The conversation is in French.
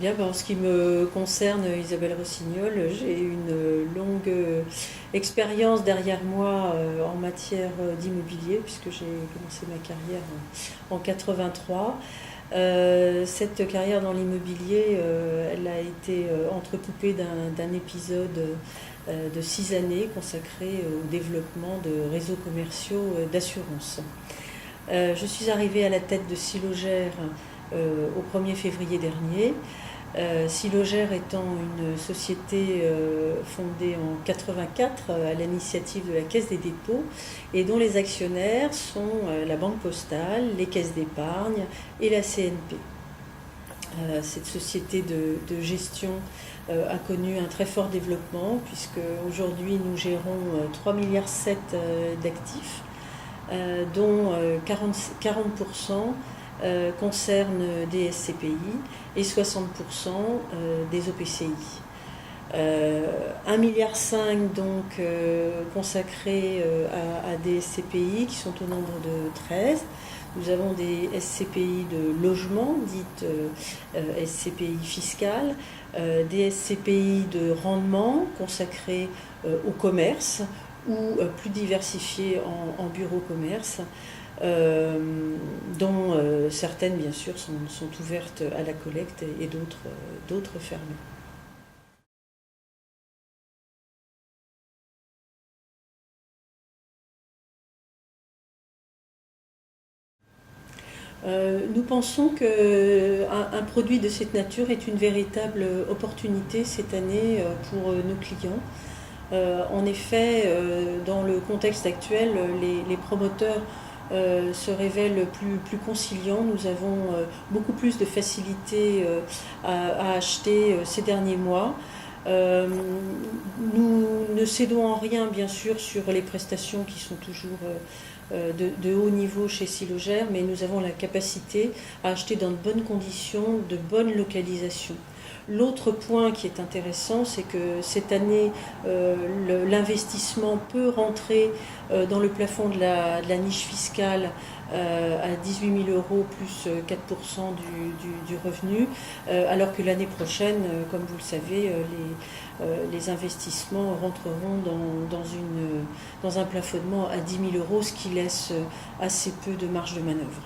Bien, ben, en ce qui me concerne, Isabelle Rossignol, j'ai une longue expérience derrière moi en matière d'immobilier, puisque j'ai commencé ma carrière en 83. Cette carrière dans l'immobilier, elle a été entrecoupée d'un épisode de 6 années consacré au développement de réseaux commerciaux d'assurance. Je suis arrivée à la tête de Silogère au 1er février dernier. Silogère étant une société fondée en 84 à l'initiative de la Caisse des dépôts et dont les actionnaires sont la Banque Postale, les caisses d'épargne et la CNP. Cette société de gestion a connu un très fort développement puisque aujourd'hui nous gérons 3,7 milliards d'actifs, dont 40% concernent des SCPI et 60% des OPCI. 1,5 milliard donc consacrés à des SCPI qui sont au nombre de 13. Nous avons des SCPI de logement, dites SCPI fiscales, des SCPI de rendement consacrés au commerce ou plus diversifiés en bureau-commerce, dont certaines bien sûr sont ouvertes à la collecte et d'autres fermées. Nous pensons qu'un produit de cette nature est une véritable opportunité cette année pour nos clients. En effet, dans le contexte actuel, les promoteurs se révèlent plus conciliants. Nous avons beaucoup plus de facilité à acheter ces derniers mois. Nous ne cédons en rien, bien sûr, sur les prestations qui sont toujours de haut niveau chez Silogère, mais nous avons la capacité à acheter dans de bonnes conditions, de bonnes localisations. L'autre point qui est intéressant, c'est que cette année, l'investissement peut rentrer dans le plafond de la niche fiscale à 18 000 euros plus 4% du revenu, alors que l'année prochaine, comme vous le savez, les investissements rentreront dans un plafonnement à 10 000 euros, ce qui laisse assez peu de marge de manœuvre.